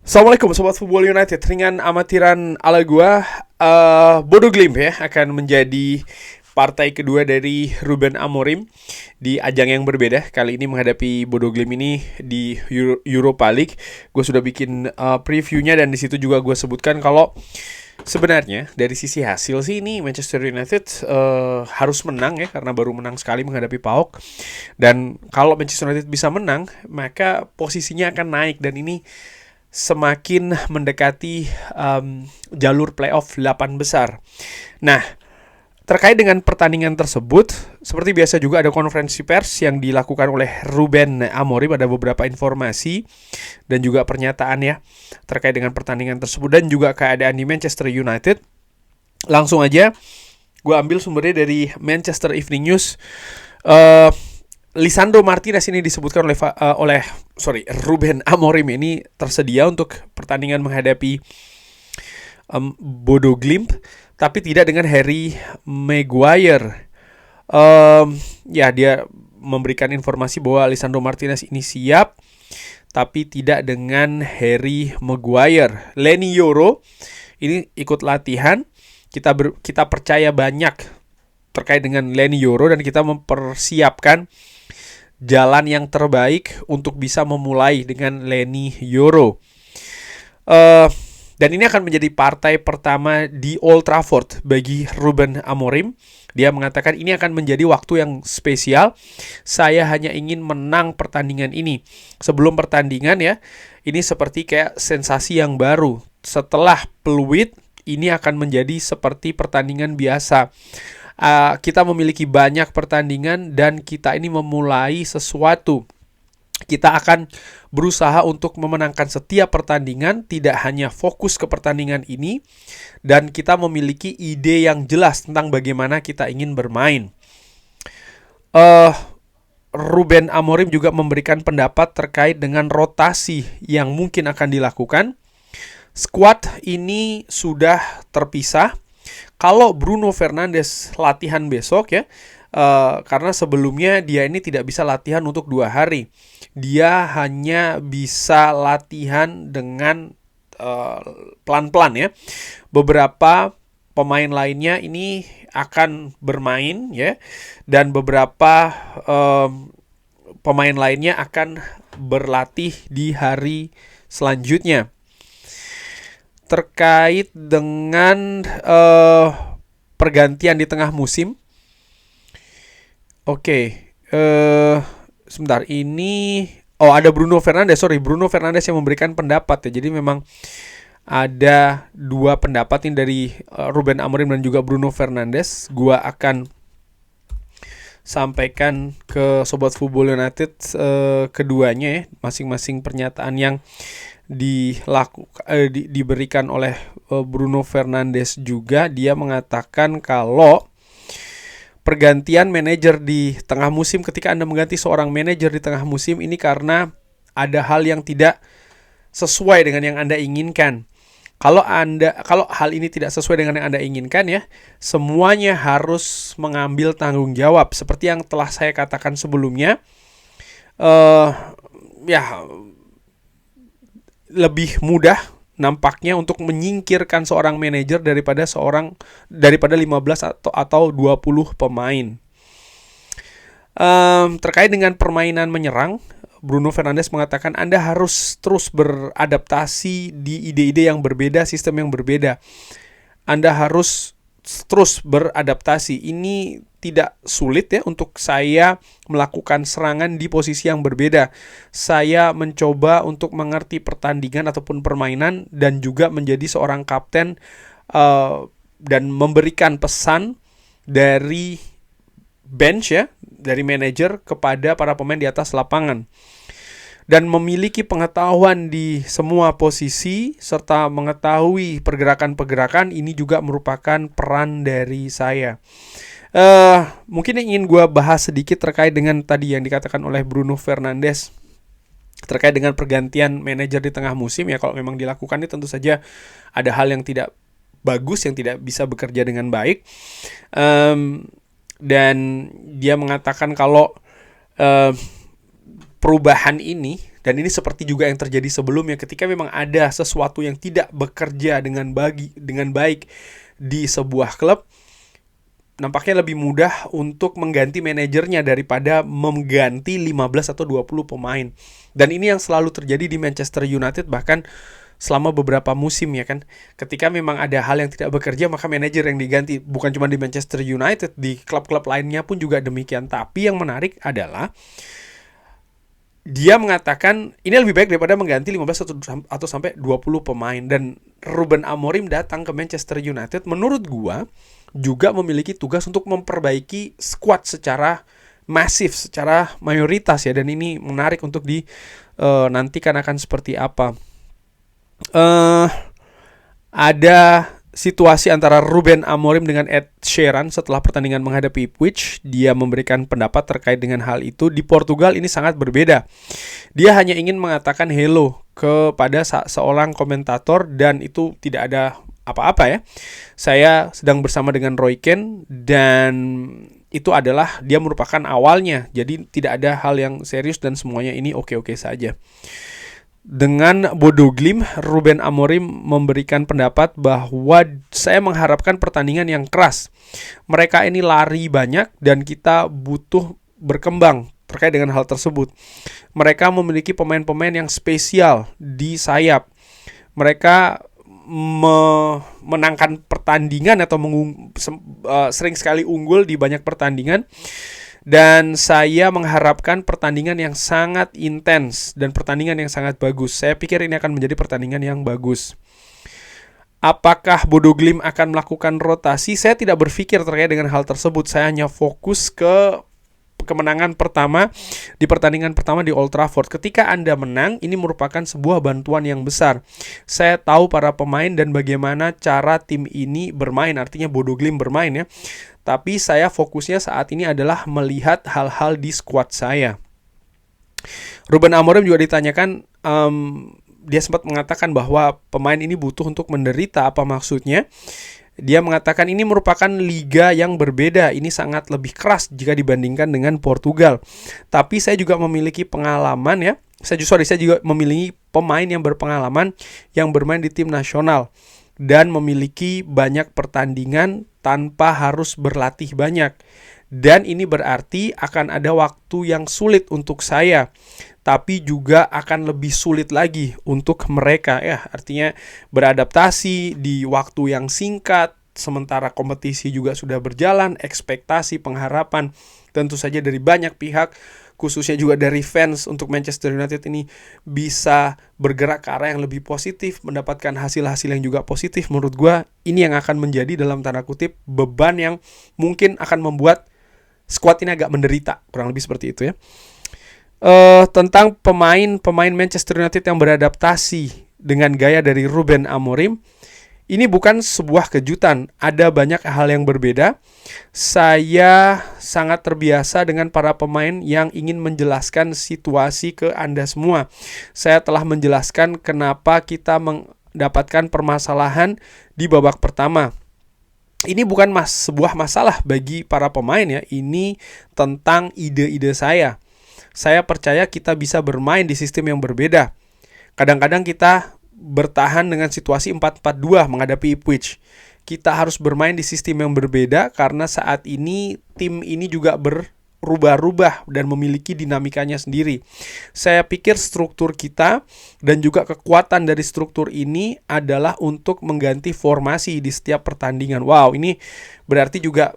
Assalamualaikum Sobat Football United. Ringan amatiran ala gua, Bodo Glimt ya akan menjadi partai kedua dari Ruben Amorim di ajang yang berbeda. Kali ini menghadapi Bodo Glimt ini di Europa League. Gue sudah bikin previewnya dan di situ juga gue sebutkan kalau sebenarnya dari sisi hasil sih ini Manchester United harus menang ya, karena baru menang sekali menghadapi PAOK. Dan kalau Manchester United bisa menang, maka posisinya akan naik dan ini semakin mendekati jalur playoff 8 besar. Nah, terkait dengan pertandingan tersebut, seperti biasa juga ada konferensi pers yang dilakukan oleh Ruben Amorim. Ada beberapa informasi dan juga pernyataan ya terkait dengan pertandingan tersebut dan juga keadaan di Manchester United. Langsung aja gue ambil sumbernya dari Manchester Evening News. Lisandro Martinez ini disebutkan oleh Ruben Amorim ini tersedia untuk pertandingan menghadapi Bodo Glimt, tapi tidak dengan Harry Maguire. Ya, dia memberikan informasi bahwa Lisandro Martinez ini siap, tapi tidak dengan Harry Maguire. Leny Yoro ini ikut latihan. Kita percaya banyak terkait dengan Leny Yoro dan kita mempersiapkan jalan yang terbaik untuk bisa memulai dengan Leny Yoro. Dan ini akan menjadi partai pertama di Old Trafford bagi Ruben Amorim. Dia mengatakan ini akan menjadi waktu yang spesial. Saya hanya ingin menang pertandingan ini. Sebelum pertandingan ya, ini seperti kayak sensasi yang baru. Setelah peluit, ini akan menjadi seperti pertandingan biasa. Kita memiliki banyak pertandingan dan kita ini memulai sesuatu. Kita akan berusaha untuk memenangkan setiap pertandingan, tidak hanya fokus ke pertandingan ini, dan kita memiliki ide yang jelas tentang bagaimana kita ingin bermain. Ruben Amorim juga memberikan pendapat terkait dengan rotasi yang mungkin akan dilakukan. Skuad ini sudah terpisah. Kalau Bruno Fernandes latihan besok ya, karena sebelumnya dia ini tidak bisa latihan untuk 2 hari. Dia hanya bisa latihan dengan pelan-pelan ya. Beberapa pemain lainnya ini akan bermain ya, dan beberapa pemain lainnya akan berlatih di hari selanjutnya. Terkait dengan pergantian di tengah musim. Sebentar ini ada Bruno Fernandes yang memberikan pendapat ya. Jadi memang ada 2 pendapat ini dari Ruben Amorim dan juga Bruno Fernandes. Gua akan sampaikan ke Sobat Football United keduanya ya, masing-masing pernyataan yang diberikan oleh Bruno Fernandes juga. Dia mengatakan kalau pergantian manajer di tengah musim, ketika Anda mengganti seorang manajer di tengah musim ini karena ada hal yang tidak sesuai dengan yang Anda inginkan. Kalau hal ini tidak sesuai dengan yang Anda inginkan ya, semuanya harus mengambil tanggung jawab. Seperti yang telah saya katakan sebelumnya, lebih mudah nampaknya untuk menyingkirkan seorang manajer daripada 15 atau 20 pemain. Terkait dengan permainan menyerang, Bruno Fernandes mengatakan Anda harus terus beradaptasi di ide-ide yang berbeda, sistem yang berbeda. Anda harus terus beradaptasi. Ini tidak sulit ya untuk saya melakukan serangan di posisi yang berbeda. Saya mencoba untuk mengerti pertandingan ataupun permainan dan juga menjadi seorang kapten dan memberikan pesan dari bench ya, dari manajer kepada para pemain di atas lapangan. Dan memiliki pengetahuan di semua posisi serta mengetahui pergerakan-pergerakan ini juga merupakan peran dari saya. Mungkin yang ingin gue bahas sedikit terkait dengan tadi yang dikatakan oleh Bruno Fernandes terkait dengan pergantian manajer di tengah musim ya. Kalau memang dilakukan ini tentu saja ada hal yang tidak bagus, yang tidak bisa bekerja dengan baik. Dan dia mengatakan kalau perubahan ini Dan ini seperti juga yang terjadi sebelumnya, ketika memang ada sesuatu yang tidak bekerja dengan baik di sebuah klub, nampaknya lebih mudah untuk mengganti manajernya daripada mengganti 15 atau 20 pemain. Dan ini yang selalu terjadi di Manchester United, bahkan selama beberapa musim ya kan. Ketika memang ada hal yang tidak bekerja, maka manajer yang diganti. Bukan cuma di Manchester United, di klub-klub lainnya pun juga demikian. Tapi yang menarik adalah dia mengatakan ini lebih baik daripada mengganti 15 atau sampai 20 pemain. Dan Ruben Amorim datang ke Manchester United, menurut gua juga memiliki tugas untuk memperbaiki squad secara masif, secara mayoritas ya. Dan ini menarik untuk nantikan akan seperti apa. Ada situasi antara Ruben Amorim dengan Ed Sheeran setelah pertandingan menghadapi Ipswich. Dia memberikan pendapat terkait dengan hal itu. Di Portugal ini sangat berbeda. Dia hanya ingin mengatakan hello kepada seorang komentator, dan itu tidak ada apa-apa ya. Saya sedang bersama dengan Roy Keane, dan itu adalah dia merupakan awalnya. Jadi tidak ada hal yang serius dan semuanya ini oke-oke saja. Dengan Bodo Glimt, Ruben Amorim memberikan pendapat bahwa saya mengharapkan pertandingan yang keras. Mereka ini lari banyak dan kita butuh berkembang terkait dengan hal tersebut. Mereka memiliki pemain-pemain yang spesial di sayap. Mereka menangkan pertandingan atau sering sekali unggul di banyak pertandingan. Dan saya mengharapkan pertandingan yang sangat intens dan pertandingan yang sangat bagus. Saya pikir ini akan menjadi pertandingan yang bagus. Apakah Bodo Glimt akan melakukan rotasi? Saya tidak berpikir terkait dengan hal tersebut. Saya hanya fokus ke kemenangan pertama di pertandingan pertama di Old Trafford. Ketika Anda menang, ini merupakan sebuah bantuan yang besar. Saya tahu para pemain dan bagaimana cara tim ini bermain, artinya Bodo Glimt bermain ya. Tapi saya fokusnya saat ini adalah melihat hal-hal di skuad saya. Ruben Amorim juga ditanyakan, dia sempat mengatakan bahwa pemain ini butuh untuk menderita. Apa maksudnya? Dia mengatakan ini merupakan liga yang berbeda. Ini sangat lebih keras jika dibandingkan dengan Portugal. Tapi saya juga memiliki pengalaman ya. Saya juga memiliki pemain yang berpengalaman yang bermain di tim nasional dan memiliki banyak pertandingan tanpa harus berlatih banyak. Dan ini berarti akan ada waktu yang sulit untuk saya, tapi juga akan lebih sulit lagi untuk mereka ya. Artinya beradaptasi di waktu yang singkat, sementara kompetisi juga sudah berjalan, ekspektasi, pengharapan tentu saja dari banyak pihak, khususnya juga dari fans untuk Manchester United ini bisa bergerak ke arah yang lebih positif, mendapatkan hasil-hasil yang juga positif. Menurut gue ini yang akan menjadi dalam tanda kutip beban yang mungkin akan membuat skuad ini agak menderita, kurang lebih seperti itu ya. Tentang pemain Manchester United yang beradaptasi dengan gaya dari Ruben Amorim, ini bukan sebuah kejutan. Ada banyak hal yang berbeda. Saya sangat terbiasa dengan para pemain yang ingin menjelaskan situasi ke Anda semua. Saya telah menjelaskan kenapa kita mendapatkan permasalahan di babak pertama. Ini bukan sebuah masalah bagi para pemain ya. Ini tentang ide-ide saya. Saya percaya kita bisa bermain di sistem yang berbeda. Kadang-kadang kita bertahan dengan situasi 4-4-2 menghadapi Ipswich. Kita harus bermain di sistem yang berbeda karena saat ini tim ini juga berubah-ubah dan memiliki dinamikanya sendiri. Saya pikir struktur kita dan juga kekuatan dari struktur ini adalah untuk mengganti formasi di setiap pertandingan. Wow, ini berarti juga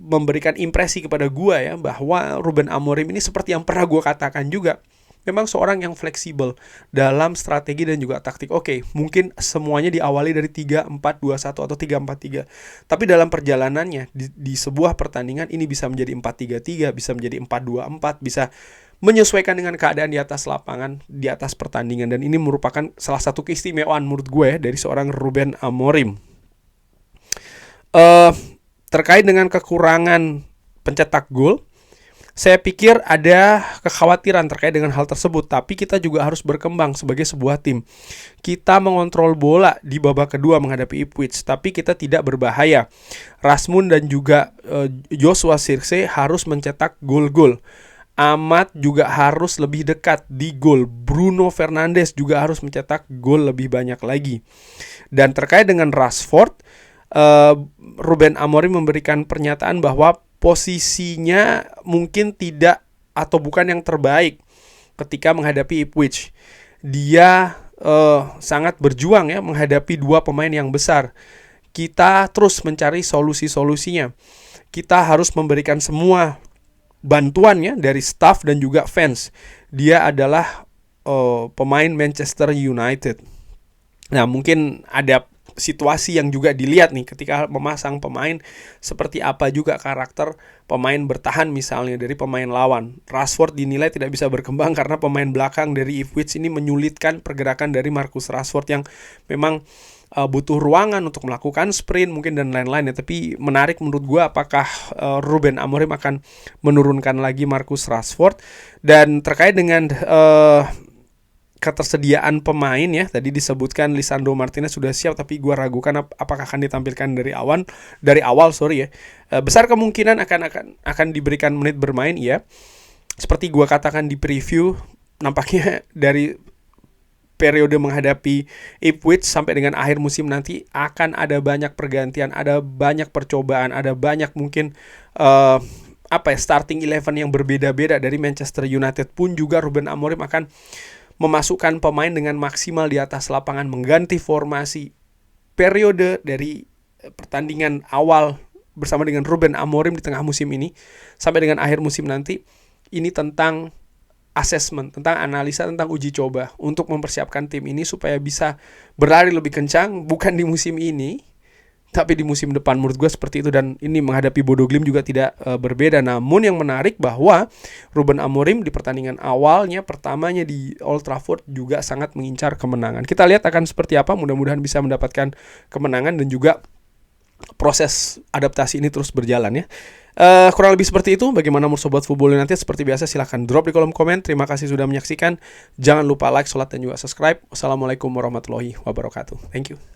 memberikan impresi kepada gua ya, bahwa Ruben Amorim ini seperti yang pernah gua katakan juga, memang seorang yang fleksibel dalam strategi dan juga taktik. Oke, mungkin semuanya diawali dari 3-4-2-1 atau 3-4-3. Tapi dalam perjalanannya di sebuah pertandingan ini bisa menjadi 4-3-3, bisa menjadi 4-2-4, bisa menyesuaikan dengan keadaan di atas lapangan, di atas pertandingan. Dan ini merupakan salah satu keistimewaan menurut gue dari seorang Ruben Amorim. Terkait dengan kekurangan pencetak gol, saya pikir ada kekhawatiran terkait dengan hal tersebut, tapi kita juga harus berkembang sebagai sebuah tim. Kita mengontrol bola di babak kedua menghadapi Ipswich, tapi kita tidak berbahaya. Rasmus dan juga Joshua Zirkzee harus mencetak gol-gol. Ahmad juga harus lebih dekat di gol. Bruno Fernandes juga harus mencetak gol lebih banyak lagi. Dan terkait dengan Rashford, Ruben Amorim memberikan pernyataan bahwa posisinya mungkin tidak atau bukan yang terbaik ketika menghadapi Ipswich. Dia sangat berjuang ya menghadapi dua pemain yang besar. Kita terus mencari solusi-solusinya. Kita harus memberikan semua bantuannya dari staff dan juga fans. Dia adalah pemain Manchester United. Nah, mungkin ada situasi yang juga dilihat nih ketika memasang pemain, seperti apa juga karakter pemain bertahan misalnya dari pemain lawan. Rashford dinilai tidak bisa berkembang karena pemain belakang dari Ipswich ini menyulitkan pergerakan dari Marcus Rashford yang memang butuh ruangan untuk melakukan sprint mungkin dan lain-lain ya. Tapi menarik menurut gue apakah Ruben Amorim akan menurunkan lagi Marcus Rashford. Dan terkait dengan ketersediaan pemain ya, tadi disebutkan Lisandro Martinez sudah siap, tapi gue ragukan apakah akan ditampilkan dari awal ya. Besar kemungkinan akan diberikan menit bermain ya. Seperti gue katakan di preview, nampaknya dari periode menghadapi Ipswich sampai dengan akhir musim nanti akan ada banyak pergantian, ada banyak percobaan, ada banyak mungkin starting 11 yang berbeda-beda dari Manchester United. Pun juga Ruben Amorim akan memasukkan pemain dengan maksimal di atas lapangan, mengganti formasi. Periode dari pertandingan awal bersama dengan Ruben Amorim di tengah musim ini sampai dengan akhir musim nanti, ini tentang assessment, tentang analisa, tentang uji coba untuk mempersiapkan tim ini supaya bisa berlari lebih kencang, bukan di musim ini tapi di musim depan. Menurut gue seperti itu, dan ini menghadapi Bodo Glimt juga tidak berbeda. Namun yang menarik bahwa Ruben Amorim di pertandingan awalnya pertamanya di Old Trafford juga sangat mengincar kemenangan. Kita lihat akan seperti apa, mudah-mudahan bisa mendapatkan kemenangan dan juga proses adaptasi ini terus berjalan ya. Kurang lebih seperti itu. Bagaimana menurut Sobat Football United? Seperti biasa silahkan drop di kolom komen. Terima kasih sudah menyaksikan. Jangan lupa like, sholat, dan juga subscribe. Wassalamualaikum warahmatullahi wabarakatuh. Thank you.